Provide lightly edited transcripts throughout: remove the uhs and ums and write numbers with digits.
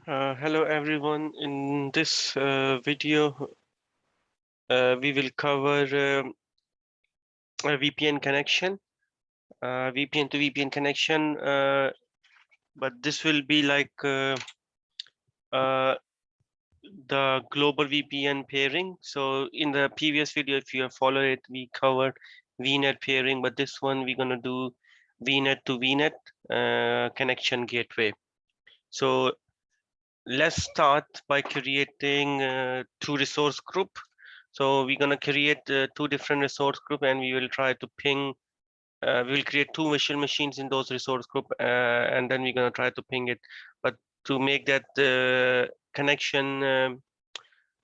Hello everyone. In this video, we will cover a VPN connection, VPN to VPN connection, but this will be like uh, the global VPN pairing. So in the previous video, if you have followed it, we covered VNet pairing, but this one we're gonna do VNet to VNet connection gateway. So let's start by creating two resource group. So we're gonna create two different resource group, and we will try to ping. We will create two virtual machines in those resource group, and then we're gonna try to ping it. But to make that connection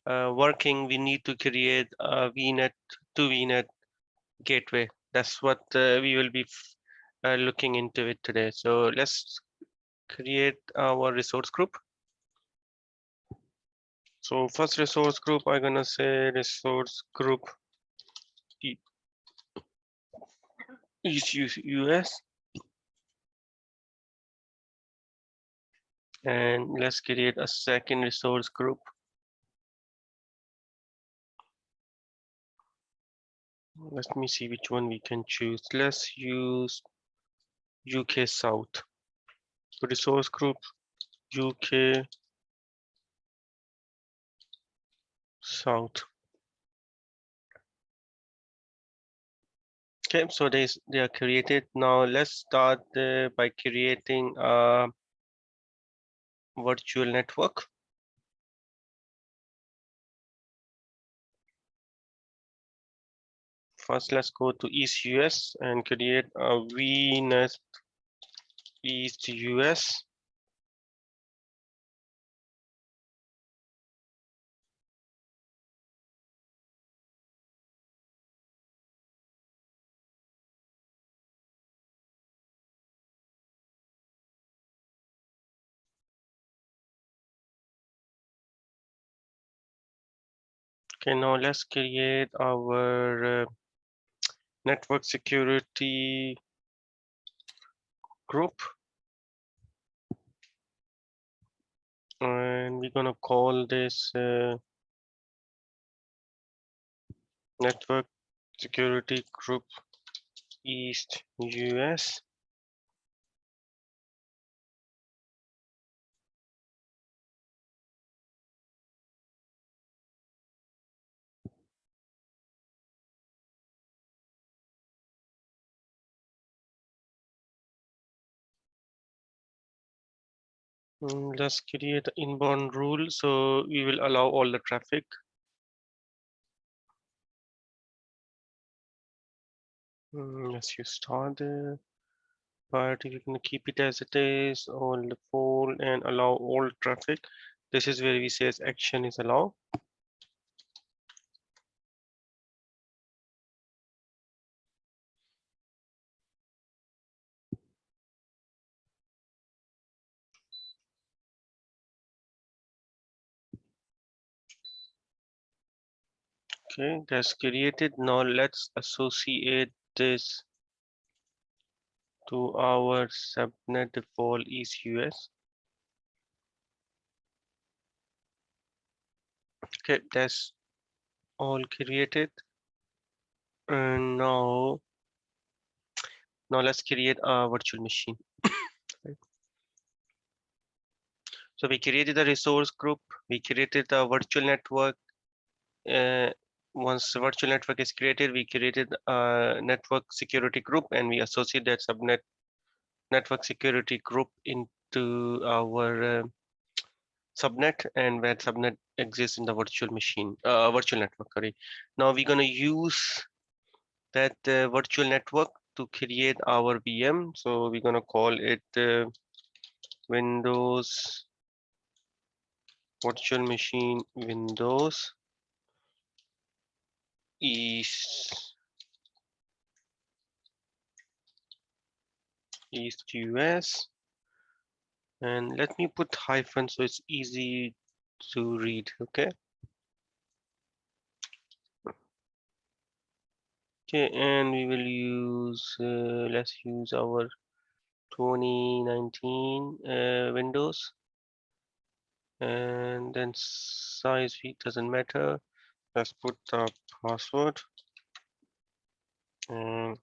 working, we need to create a VNet to VNet gateway. That's what we will be looking into it today. So let's create our resource group. So first resource group, I'm gonna say resource group is US, and let's create a second resource group. Let me see which one we can choose. Let's use UK South. So resource group UK South. Okay, so they are created. Now let's start by creating a virtual network. First, let's go to East US and create a VNet East US. Okay, now let's create our network security group, and we're gonna call this network security group East US. Let's create an inbound rule, so we will allow all the traffic. Let's use star there. But we're gonna keep it as it is, all the full, and allow all traffic. This is where we say action is allowed. Okay, that's created. Now let's associate this to our subnet default East US. Okay, that's all created. And now let's create a virtual machine. Right. So we created a resource group. We created a virtual network. Uh, Once the virtual network is created, we created a network security group, and we associate that subnet network security group into our subnet, and where subnet exists in the virtual machine, virtual network. Sorry. Now we're gonna use that virtual network to create our VM. So we're gonna call it Windows virtual machine Windows East US, and let me put hyphen so it's easy to read. Okay. Okay, and we will use let's use our 2019 Windows. and then size doesn't matter. Let's put the password. And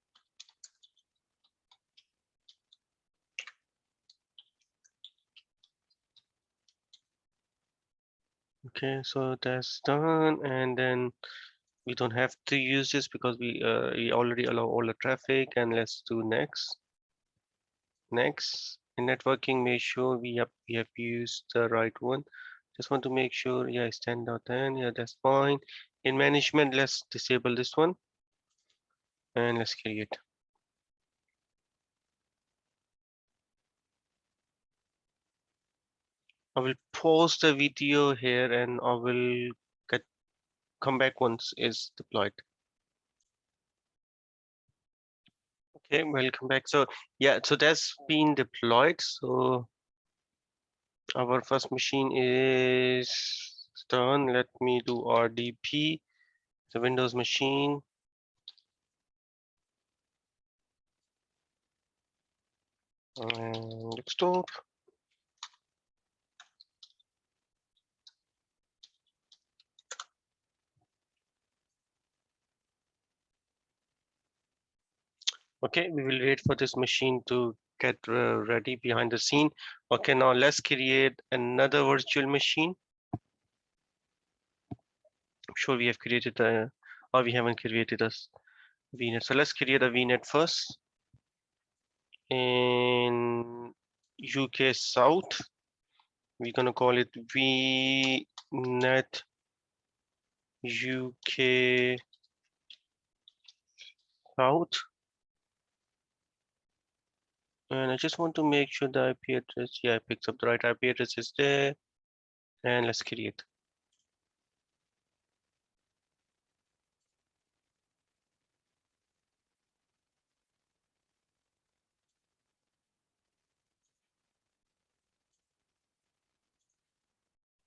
okay, so that's done, and then we don't have to use this because we already allow all the traffic. And let's do next. Next, in networking, make sure we have used the right one. Just want to make sure, yeah, it's 10.10, yeah, that's fine. In management, let's disable this one and let's create. I will pause the video here and I will get come back once it's deployed. Okay, welcome back. So yeah, so that's been deployed. So our first machine is done. Let me do RDP, the Windows machine. And desktop. Okay, we will wait for this machine to get ready behind the scene. Okay, now let's create another virtual machine. I'm sure we have created a, or we haven't created a VNet. So let's create a VNet first in UK South. We're gonna call it VNet UK South. And I just want to make sure the IP address, yeah, it picks up the right IP address is there. And let's create.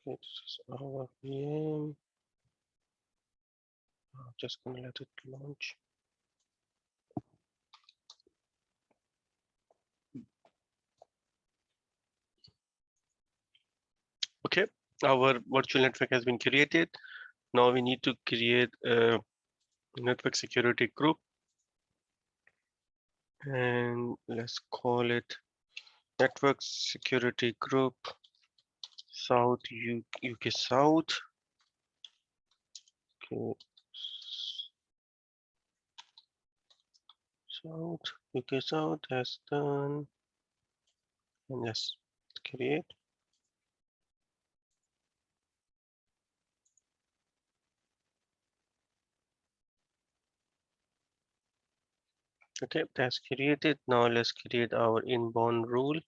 Okay, this is our VM. I'm just gonna let it launch. Okay, our virtual network has been created. Now we need to create a network security group, and let's call it network security group South UK South. Okay. South UK South has done, and let's create. Okay, that's created. Now let's create our inbound rule.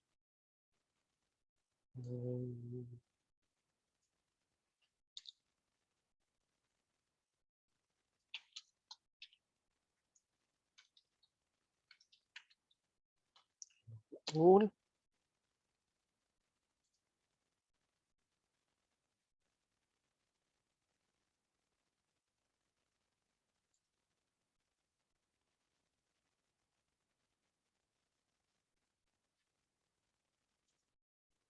Rule.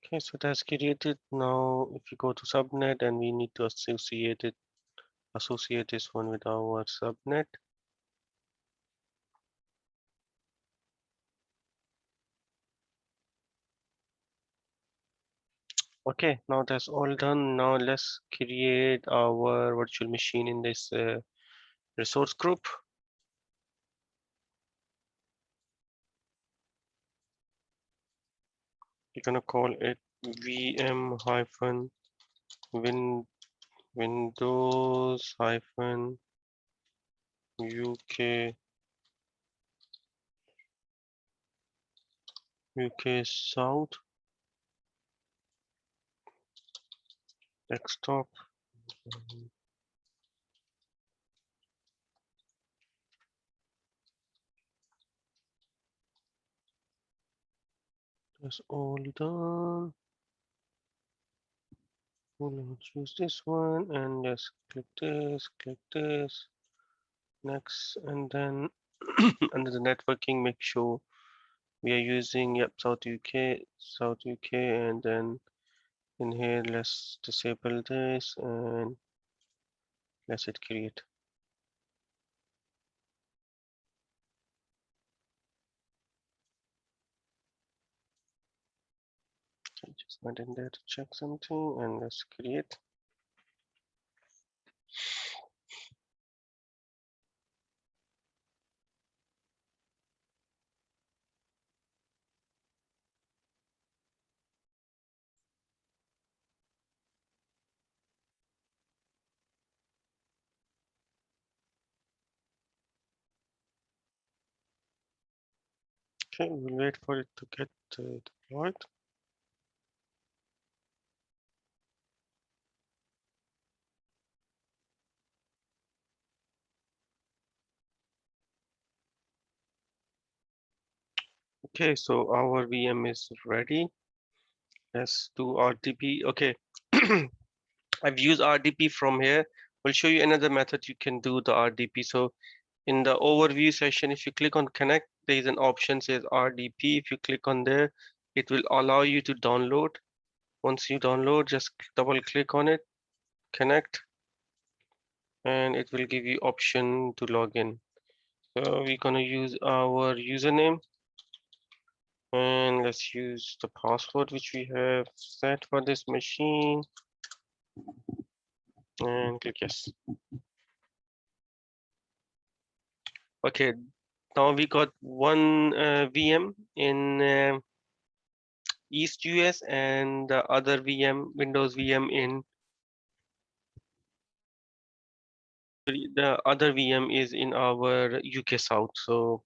Okay, so that's created. Now, if you go to subnet and we need to associate this one with our subnet. Okay, now that's all done. Now let's create our virtual machine in this resource group. We're gonna call it VM hyphen Windows hyphen UK South desktop. That's all done. We'll choose this one and let's click this, next, and then under the networking, make sure we are using South UK, and then In here, let's disable this and let's hit create. I just went in there to check something and let's create. Okay, we'll wait for it to get deployed. Okay, so our VM is ready. Let's do RDP. Okay, I've used RDP from here. We'll show you another method you can do the RDP. So in the overview session, if you click on connect, there is an option says RDP. If you click on there, it will allow you to download. Once you download, just double click on it, connect, and it will give you option to log in. So we're gonna use our username and let's use the password which we have set for this machine and click yes. Okay, now we got one VM in East US and the other VM, Windows VM in the other VM is in our UK South. So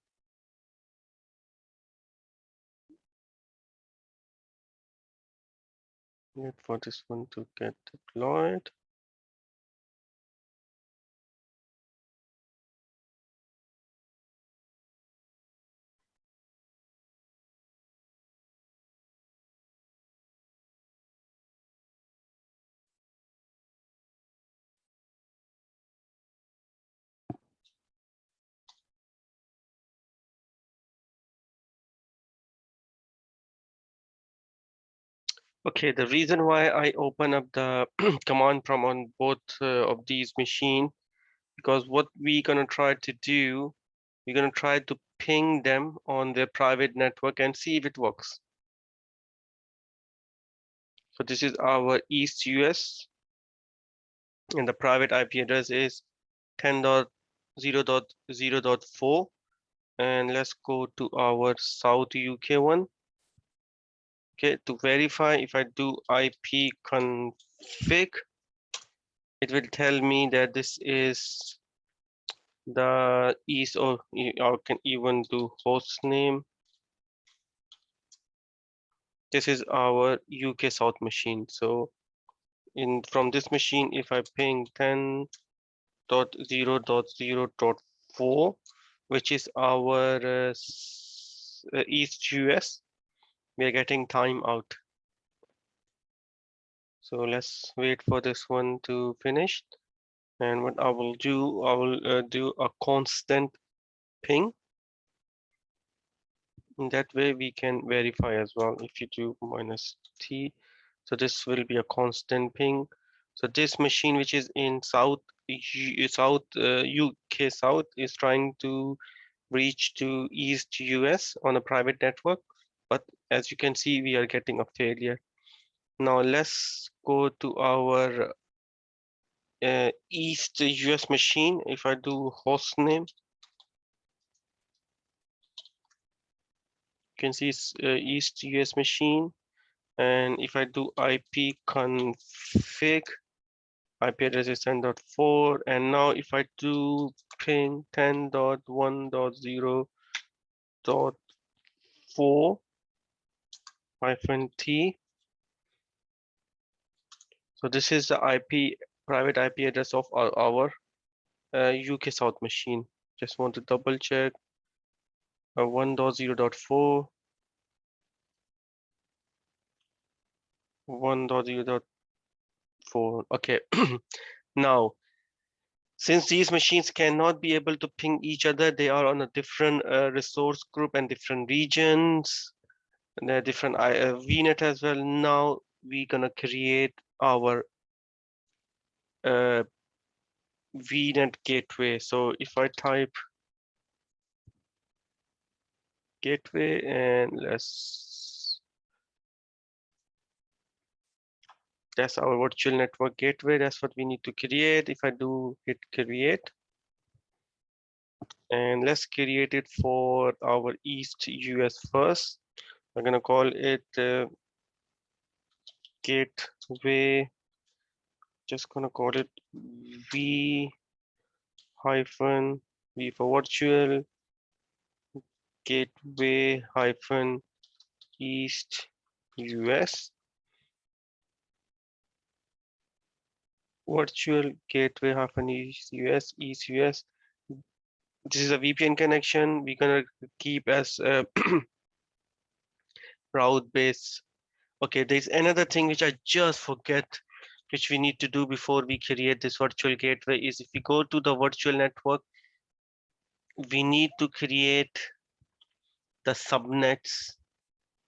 wait for this one to get deployed. Okay, the reason why I open up the command prompt on both of these machines, because what we're gonna try to do, we're gonna try to ping them on their private network and see if it works. So this is our East US and the private IP address is 10.0.0.4. And let's go to our South UK one. Okay, to verify if I do IP config, it will tell me that this is the east or can even do host name. This is our UK South machine. So in from this machine, if I ping 10.0.0.4, which is our East US, we are getting time out. So let's wait for this one to finish. And what I will do, I will do a constant ping. In that way, we can verify as well. If you do -t, so this will be a constant ping. So this machine, which is in UK South, is trying to reach to East US on a private network. But as you can see, we are getting a failure. Now let's go to our East US machine. If I do host name, you can see it's East US machine. And if I do IP config, IP address is 10.4. And now if I do ping 10.1.0.4 -t, so this is the private IP address of our UK South machine. Just want to double check 1.0.4, 1.0.4. Okay. Now, since these machines cannot be able to ping each other, they are on a different resource group and different regions, and they're different VNet as well. Now, we're gonna create our VNet gateway. So if I type gateway and that's our virtual network gateway. That's what we need to create. If I do hit create, and let's create it for our East US first. I'm gonna call it gateway. Just gonna call it V hyphen V for virtual gateway hyphen East US. Virtual gateway hyphen East US, East US. This is a VPN connection. We're gonna keep as route base. Okay, there's another thing which I just forget, which we need to do before we create this virtual gateway is if we go to the virtual network, we need to create the subnets.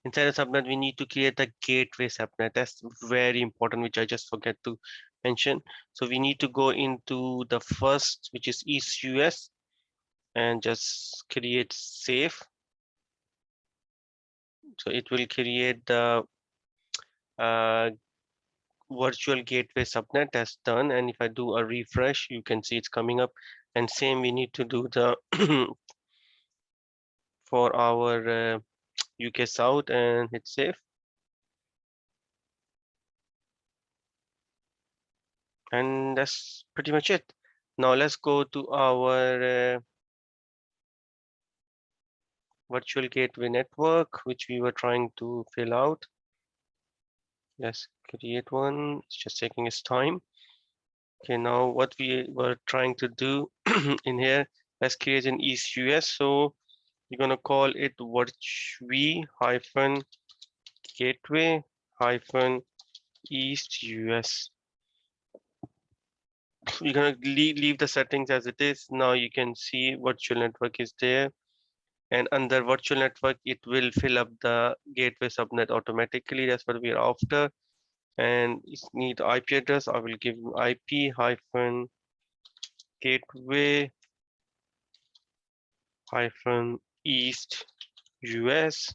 Inside a subnet, we need to create the gateway subnet. That's very important, which I just forget to mention. So we need to go into the first, which is East US, and just create safe. So it will create the uh, virtual gateway subnet. That's done. And if I do a refresh, you can see it's coming up. And same, we need to do the for our UK South and hit save. And that's pretty much it. Now let's go to our virtual gateway network, which we were trying to fill out. Let's create one. It's just taking its time. Okay, now what we were trying to do in here, let's create an East US. So we're gonna call it virtuv hyphen gateway hyphen East US. We're gonna leave the settings as it is. Now you can see virtual network is there. And under virtual network, it will fill up the gateway subnet automatically. That's what we're after. And it need IP address. I will give IP hyphen gateway hyphen East US.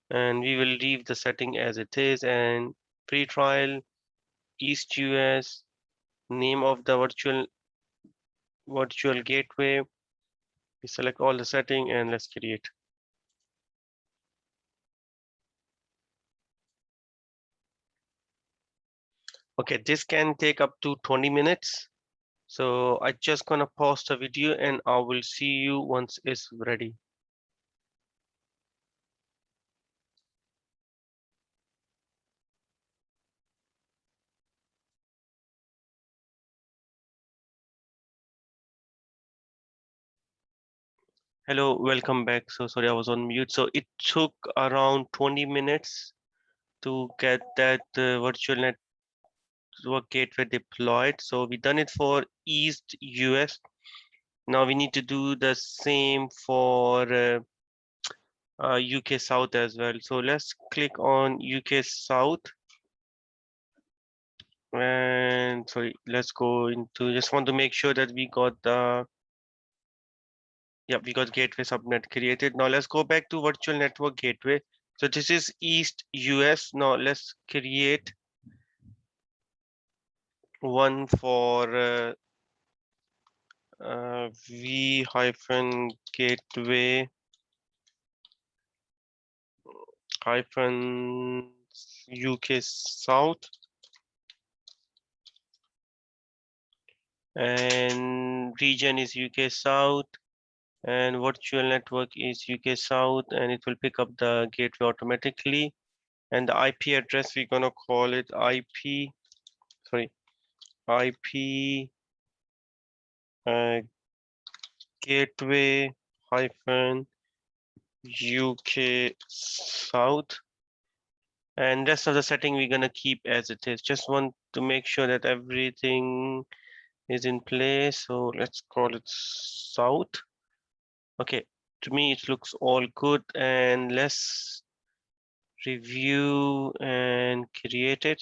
And we will leave the setting as it is. And free trial East US, name of the virtual gateway. We select all the setting and let's create. Okay, this can take up to 20 minutes. So I just gonna pause the video and I will see you once it's ready. Hello, welcome back. So sorry, I was on mute. So it took around 20 minutes to get that virtual network gateway deployed. So we done it for East US. Now we need to do the same for UK South as well. So let's click on UK South. And sorry, let's go into, just want to make sure that we got the, yeah, we got gateway subnet created. Now let's go back to virtual network gateway. So this is East US. Now let's create one for V hyphen gateway hyphen UK South, and region is UK South, and virtual network is UK South, and it will pick up the gateway automatically. And the IP address, we're gonna call it IP gateway hyphen UK South, and rest of the setting we're gonna keep as it is. Just want to make sure that everything is in place. So let's call it South. Okay, to me it looks all good, and let's review and created.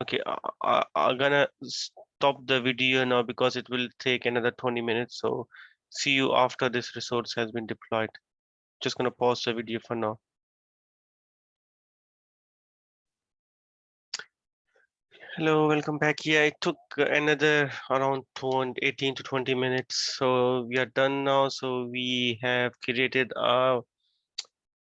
Okay, I'm gonna stop the video now because it will take another 20 minutes. So see you after this resource has been deployed. Just gonna pause the video for now. Hello, welcome back. Yeah, it took another around 18 to 20 minutes. So we are done now. So we have created a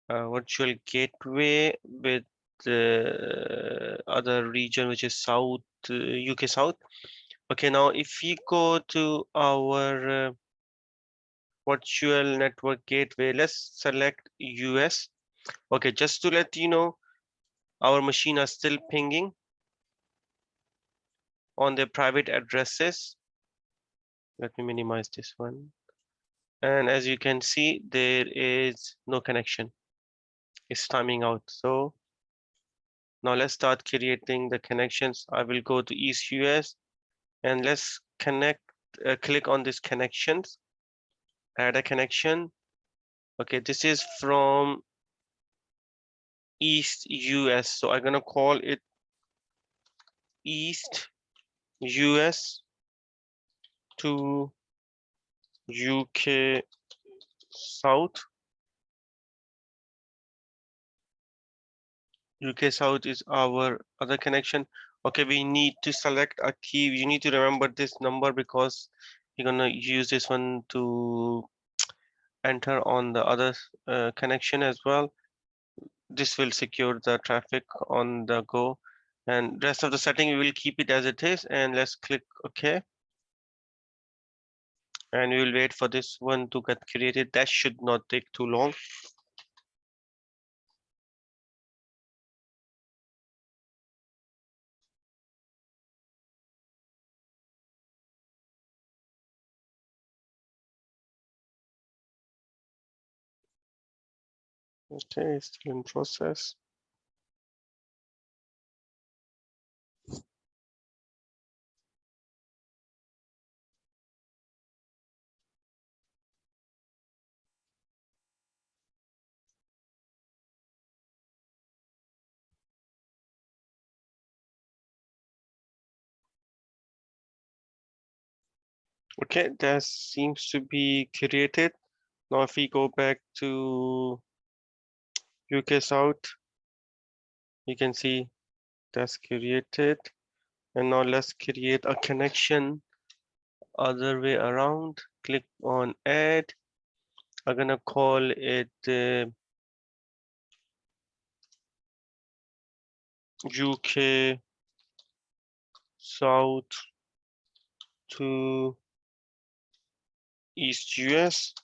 virtual gateway with the other region, which is South, UK South. Okay, now if we go to our virtual network gateway, let's select US. Okay, just to let you know, our machine are still pinging on their private addresses. Let me minimize this one. And as you can see, there is no connection. It's timing out. So now let's start creating the connections. I will go to East US and let's click on this connections, add a connection. Okay, this is from East US. So I'm gonna call it East US to UK South. UK South is our other connection. Okay, we need to select a key. You need to remember this number because you're gonna use this one to enter on the other connection as well. This will secure the traffic on the go. And rest of the setting, we will keep it as it is. And let's click OK. And we will wait for this one to get created. That should not take too long. Okay, it's still in process. Okay, that seems to be created. Now, if we go back to UK South, you can see that's created. And now let's create a connection other way around. Click on add. I'm gonna call it UK South to East US.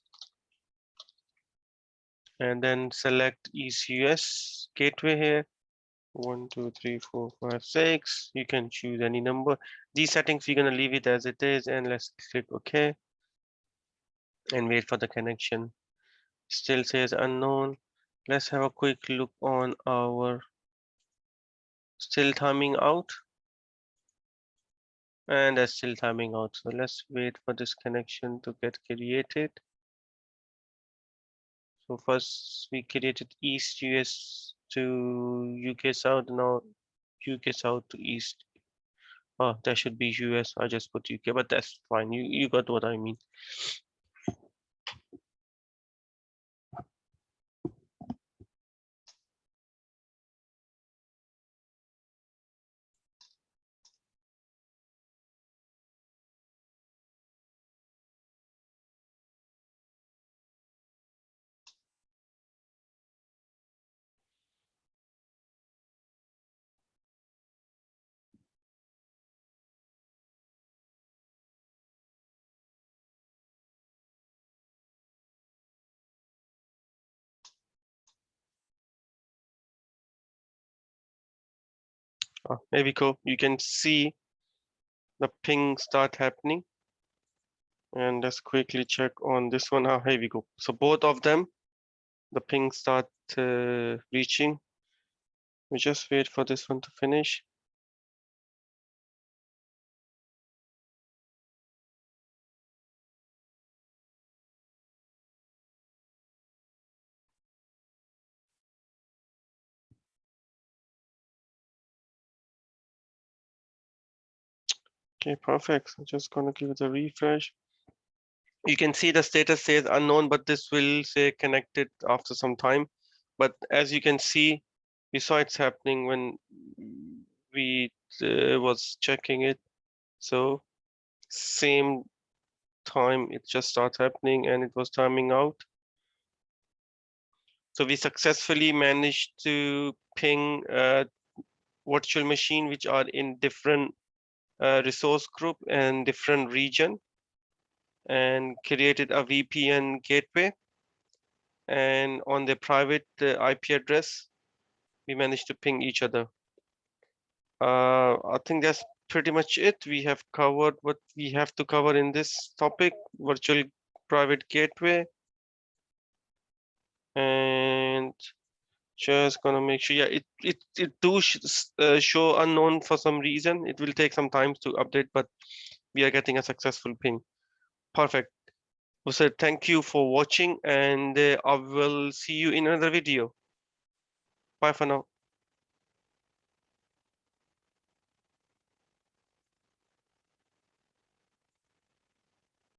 And then select East US gateway here. 1, 2, 3, 4, 5, 6. You can choose any number. These settings, we're gonna leave it as it is, and let's click OK and wait for the connection. Still says unknown. Let's have a quick look on our still timing out, and that's still timing out. So let's wait for this connection to get created. So first we created East US to UK South, now UK South to East. Oh, that should be US. I just put UK, but that's fine. You got what I mean. Oh, there we go. You can see the ping start happening. And let's quickly check on this one. Oh, here we go. So both of them, the ping start reaching. We just wait for this one to finish. Okay, perfect. So just gonna give it a refresh. You can see the status says unknown, but this will say connected after some time. But as you can see, we saw it's happening when we was checking it. So same time it just starts happening and it was timing out. So we successfully managed to ping virtual machine which are in different resource group and different region, and created a VPN gateway, and on the private IP address we managed to ping each other. I think that's pretty much it. We have covered what we have to cover in this topic, virtual private gateway. And just gonna make sure, yeah, it do show unknown for some reason. It will take some time to update, but we are getting a successful ping. Perfect. So thank you for watching, and I will see you in another video. Bye for now.